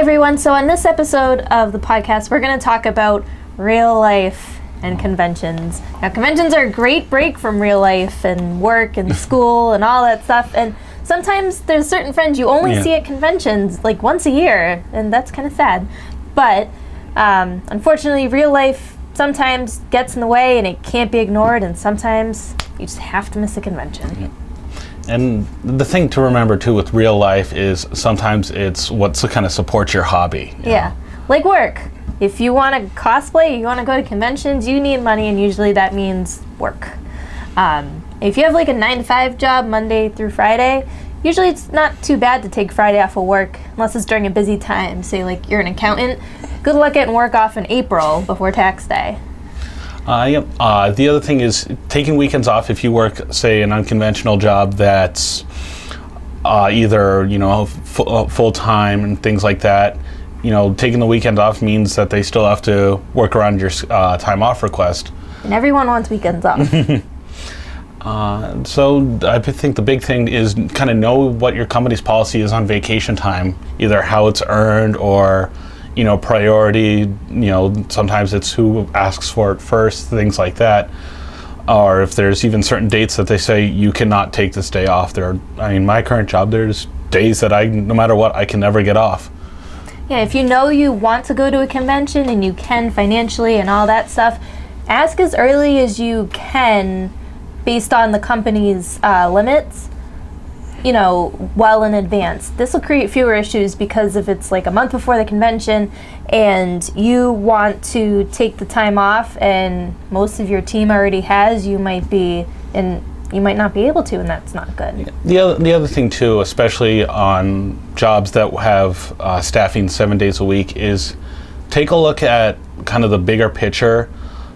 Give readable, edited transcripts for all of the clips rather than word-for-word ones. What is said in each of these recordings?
everyone. So on this episode of the podcast, we're going to talk about real life and conventions. Now, conventions are a great break from real life and work and school and all that stuff. And sometimes there's certain friends you only see at conventions like once a year, and that's kind of sad. But unfortunately, real life sometimes gets in the way and it can't be ignored, and sometimes you just have to miss a convention. Yeah. And the thing to remember too with real life is sometimes it's what kind of supports your hobby. Yeah, like work. If you want to cosplay, you want to go to conventions, you need money, and usually that means work. If you have like a 9-to-5 job Monday through Friday, usually it's not too bad to take Friday off of work unless it's during a busy time. Say like you're an accountant, good luck getting work off in April before tax day. Yep. The other thing is taking weekends off if you work, say, an unconventional job that's either, full-time and things like that. Taking the weekend off means that they still have to work around your time off request. And everyone wants weekends off. So I think the big thing is kind of know what your company's policy is on vacation time, either how it's earned or priority, sometimes it's who asks for it first, things like that. Or if there's even certain dates that they say you cannot take this day off. My current job, there's days that no matter what, I can never get off. Yeah, if you know you want to go to a convention and you can financially and all that stuff, ask as early as you can based on the company's limits. Well in advance. This will create fewer issues because if it's like a month before the convention and you want to take the time off and most of your team already has, you might not be able to, and that's not good. The other thing too, especially on jobs that have staffing 7 days a week, is take a look at kind of the bigger picture.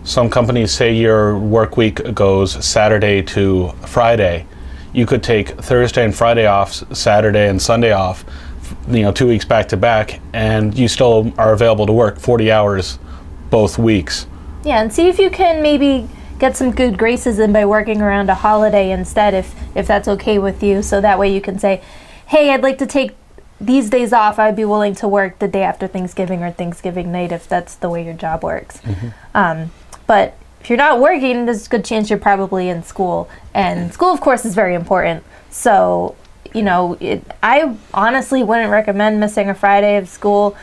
Some companies say your work week goes Saturday to Friday. You could take Thursday and Friday off, Saturday and Sunday off, 2 weeks back to back, and you still are available to work 40 hours both weeks. Yeah, and see if you can maybe get some good graces in by working around a holiday instead, if that's okay with you. So that way you can say, hey, I'd like to take these days off. I'd be willing to work the day after Thanksgiving or Thanksgiving night if that's the way your job works. Mm-hmm. But if you're not working, there's a good chance you're probably in school. And school, of course, is very important. So, I honestly wouldn't recommend missing a Friday of school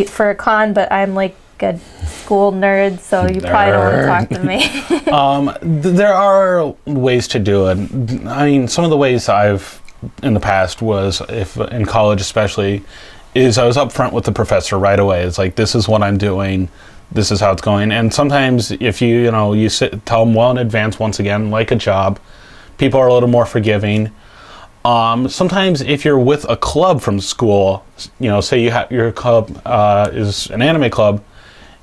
for a con, but I'm like a school nerd, so you probably don't want to talk to me. There are ways to do it. Some of the ways I've, in the past, was, if in college especially, is I was up front with the professor right away. It's like, this is what I'm doing. This is how it's going. And sometimes if you tell them well in advance, once again, like a job, people are a little more forgiving. Sometimes if you're with a club from school, say you have your club is an anime club,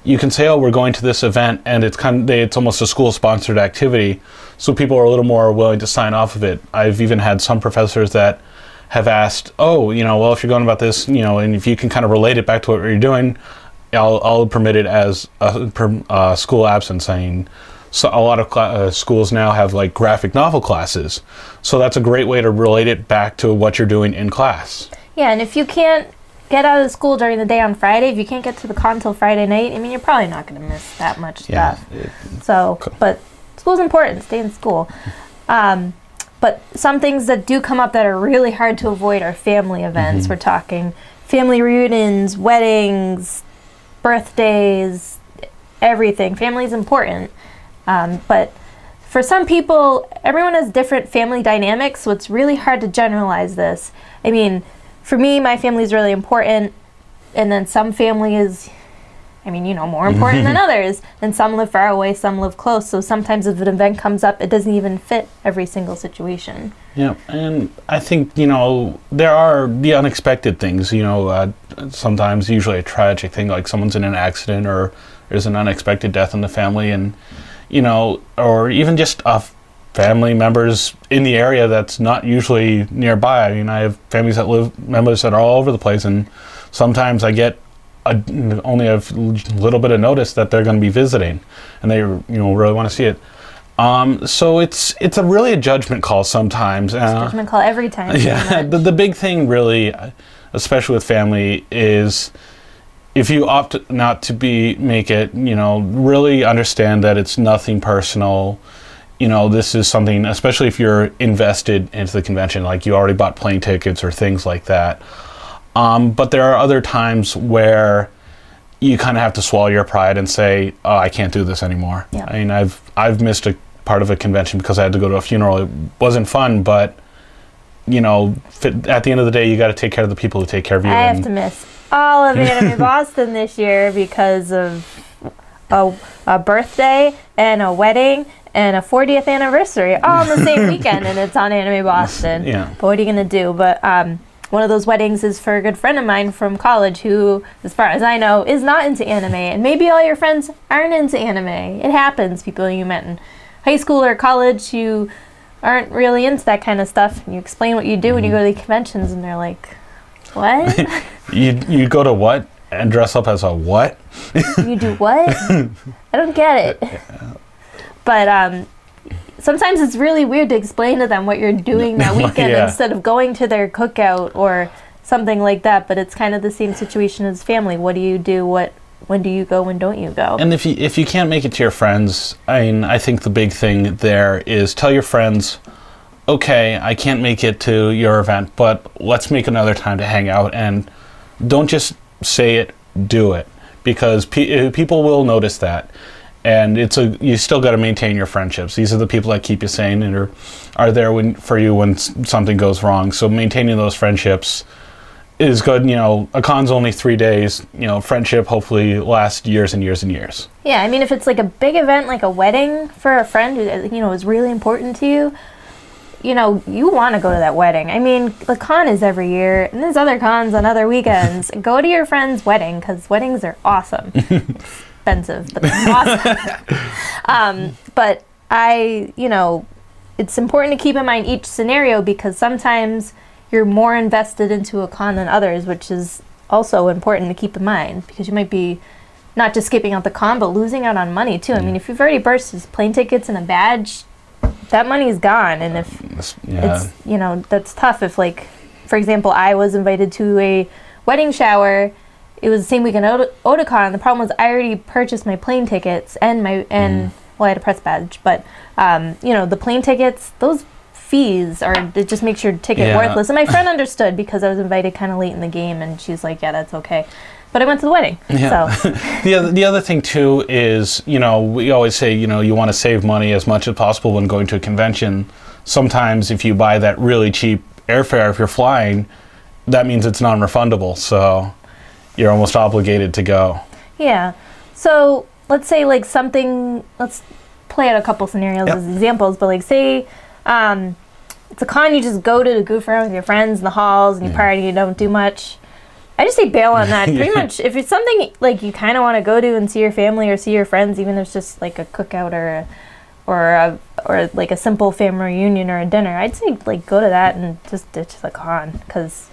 you can say, oh, we're going to this event, and it's almost a school-sponsored activity, so people are a little more willing to sign off of it. I've even had some professors that have asked, oh, well, if you're going about this, and if you can kind of relate it back to what you're doing, I'll permit it as a school absence. So a lot of schools now have like graphic novel classes, so that's a great way to relate it back to what you're doing in class. Yeah, and if you can't get out of school during the day on Friday, if you can't get to the con till Friday night, you're probably not going to miss that much stuff. But school's important. Stay in school. But some things that do come up that are really hard to avoid are family events. Mm-hmm. We're talking family reunions, weddings, birthdays, everything. Family's important. But for some people, everyone has different family dynamics, so it's really hard to generalize this. For me, my family is really important, and then some family is, more important than others. And some live far away, some live close. So sometimes if an event comes up, it doesn't even fit every single situation. Yeah, and I think, there are the unexpected things, sometimes usually a tragic thing, like someone's in an accident or there's an unexpected death in the family, and, or even just family members in the area that's not usually nearby. I have members that are all over the place, and sometimes I get only a little bit of notice that they're going to be visiting, and they really want to see it. So it's really a judgment call sometimes. It's a judgment call every time. Yeah, the big thing really, especially with family, is if you opt not to make it, really understand that it's nothing personal. This is something, especially if you're invested into the convention, like you already bought plane tickets or things like that. But there are other times where you kind of have to swallow your pride and say, oh, I can't do this anymore. Yeah. I mean, I've missed a part of a convention because I had to go to a funeral. It wasn't fun, but at the end of the day, you got to take care of the people who take care of you. I have to miss all of Anime Boston this year because of a birthday and a wedding and a 40th anniversary all on the same weekend, and it's on Anime Boston. Yeah. But what are you going to do? But one of those weddings is for a good friend of mine from college who, as far as I know, is not into anime. And maybe all your friends aren't into anime. It happens. People you met in high school or college who aren't really into that kind of stuff. And you explain what you do when you go to the conventions, and they're like, what? You go to what? And dress up as a what? You do what? I don't get it. But sometimes it's really weird to explain to them what you're doing that weekend instead of going to their cookout or something like that. But it's kind of the same situation as family. What do you do? When do you go? When don't you go? And if you can't make it to your friends, I think the big thing there is tell your friends, okay, I can't make it to your event, but let's make another time to hang out, and don't just say it, do it, because people will notice that. And you still got to maintain your friendships. These are the people that keep you sane and are there for you when something goes wrong. So maintaining those friendships is good. A con's only 3 days. Friendship hopefully lasts years and years and years. Yeah, I mean, if it's like a big event, like a wedding for a friend who is really important to you, you want to go to that wedding. I mean, the con is every year, and there's other cons on other weekends. Go to your friend's wedding, because weddings are awesome. Expensive, but they're awesome. But it's important to keep in mind each scenario, because sometimes you're more invested into a con than others, which is also important to keep in mind, because you might be not just skipping out the con, but losing out on money too. I mean, if you've already purchased plane tickets and a badge, that money's gone. And if it's, that's tough. If, like, for example, I was invited to a wedding shower. It was the same weekend Otakon. The problem was I already purchased my plane tickets and well, I had a press badge, but the plane tickets, those fees it just makes your ticket worthless. And my friend understood, because I was invited kind of late in the game, and she's like, yeah, that's okay. But I went to the wedding. Yeah. So the other thing too is, we always say, you want to save money as much as possible when going to a convention. Sometimes if you buy that really cheap airfare, if you're flying, that means it's non-refundable. So you're almost obligated to go. Yeah. So let's say let's play out a couple scenarios as examples, but like say it's a con you just go to goof around with your friends in the halls and you party, you don't do much. I just say bail on that. Pretty much, if it's something like you kind of want to go to and see your family or see your friends, even if it's just like a cookout or like a simple family reunion or a dinner, I'd say go to that and just ditch the con, because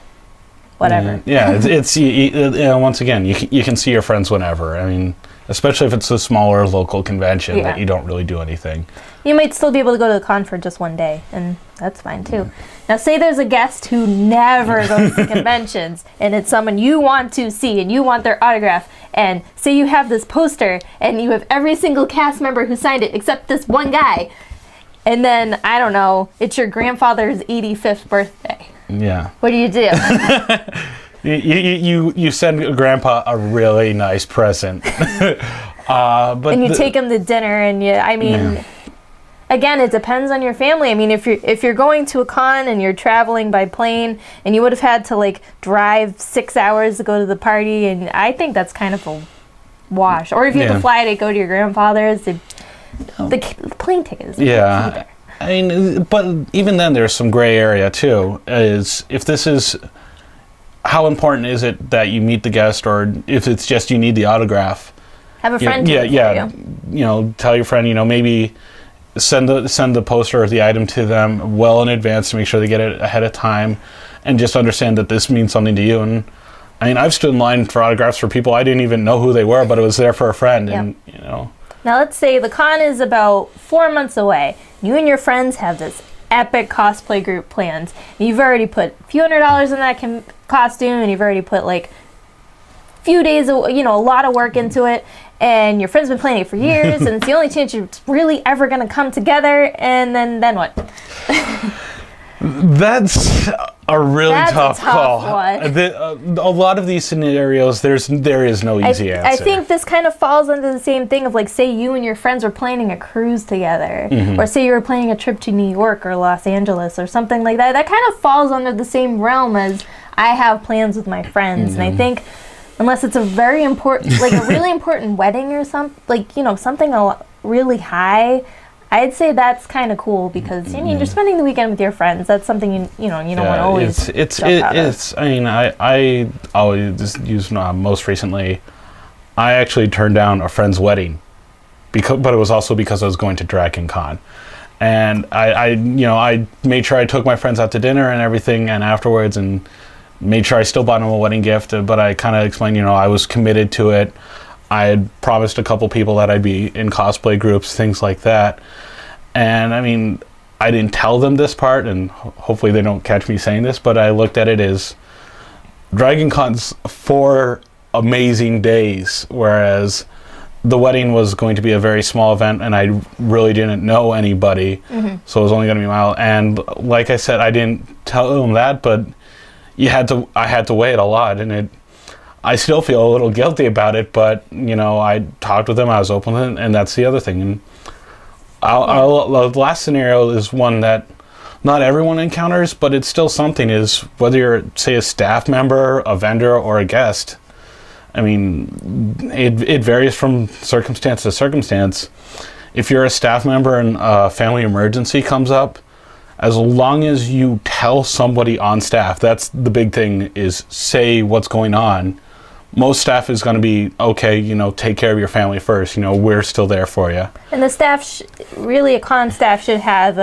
whatever. Yeah, it's once again, you can see your friends whenever. I mean, especially if it's a smaller local convention that you don't really do anything. You might still be able to go to the con for just one day, and that's fine too. Now, say there's a guest who never goes to conventions, and it's someone you want to see, and you want their autograph, and say you have this poster, and you have every single cast member who signed it except this one guy, and then, I don't know, it's your grandfather's 85th birthday. Yeah. What do you do? You send Grandpa a really nice present. But and you take him to dinner, and again, it depends on your family. I mean, if you're going to a con and you're traveling by plane, and you would have had to drive 6 hours to go to the party, and I think that's kind of a wash. Or if you have to fly to go to your grandfather's, the plane tickets. Yeah. I mean, but even then, there's some gray area too. Is if this is, how important is it that you meet the guest, or if it's just you need the autograph? Have a friend. Tell your friend. Maybe send the poster or the item to them well in advance to make sure they get it ahead of time, and just understand that this means something to you. And I mean, I've stood in line for autographs for people I didn't even know who they were, but it was there for a friend, and Now let's say the con is about 4 months away. You and your friends have this epic cosplay group planned. You've already put a few $100s in that costume and you've already put like a few days, a lot of work into it, and your friend's been planning it for years, and it's the only chance you're really ever going to come together, and then what? That's a really tough call. One. A lot of these scenarios, there is no easy answer. I think this kind of falls under the same thing of like, say you and your friends were planning a cruise together, or say you were planning a trip to New York or Los Angeles or something like that. That kind of falls under the same realm as I have plans with my friends, and I think unless it's a very important, like a really important wedding or something, like something really high, I'd say that's kind of cool because you're spending the weekend with your friends. That's something you don't want to always. I mean, I always just use most recently. I actually turned down a friend's wedding, but it was also because I was going to Dragon Con, and I made sure I took my friends out to dinner and everything, and afterwards, and made sure I still bought them a wedding gift. But I kind of explained, I was committed to it. I had promised a couple people that I'd be in cosplay groups, things like that. And I mean, I didn't tell them this part, and hopefully they don't catch me saying this, but I looked at it as Dragon Con's 4 amazing days, whereas the wedding was going to be a very small event, and I really didn't know anybody, so it was only going to be mild. And like I said, I didn't tell them that, but I had to wait a lot, and I still feel a little guilty about it, but I talked with them, I was open with it, and that's the other thing. And the last scenario is one that not everyone encounters, but it's still something, is whether you're, say, a staff member, a vendor, or a guest. I mean, it varies from circumstance to circumstance. If you're a staff member and a family emergency comes up, as long as you tell somebody on staff, that's the big thing, is say what's going on. Most staff is going to be, okay, take care of your family first. We're still there for you. And the staff, really a con staff should have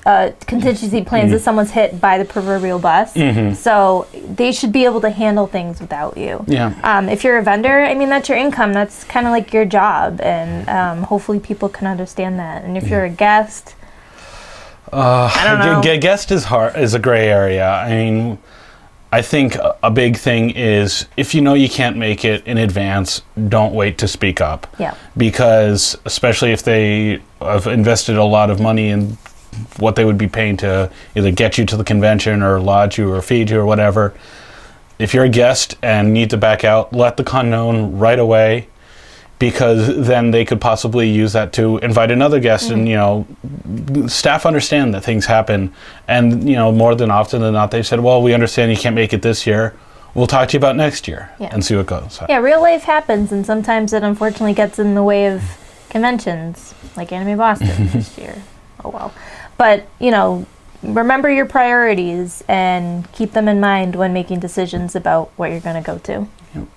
a contingency plans if someone's hit by the proverbial bus. So they should be able to handle things without you. Yeah. If you're a vendor, I mean, that's your income. That's kind of like your job. And hopefully people can understand that. And if you're a guest, I don't know. Guest is a gray area. I mean, I think a big thing is if you can't make it in advance, don't wait to speak up. Yeah. Because especially if they have invested a lot of money in what they would be paying to either get you to the convention or lodge you or feed you or whatever, if you're a guest and need to back out, let the con know right away, because then they could possibly use that to invite another guest. And staff understand that things happen, and more than often than not they've said, well, we understand you can't make it this year, we'll talk to you about next year and see what goes. Yeah, real life happens, and sometimes it unfortunately gets in the way of conventions like Anime Boston this year. Oh well. But remember your priorities and keep them in mind when making decisions about what you're going to go to. Yep.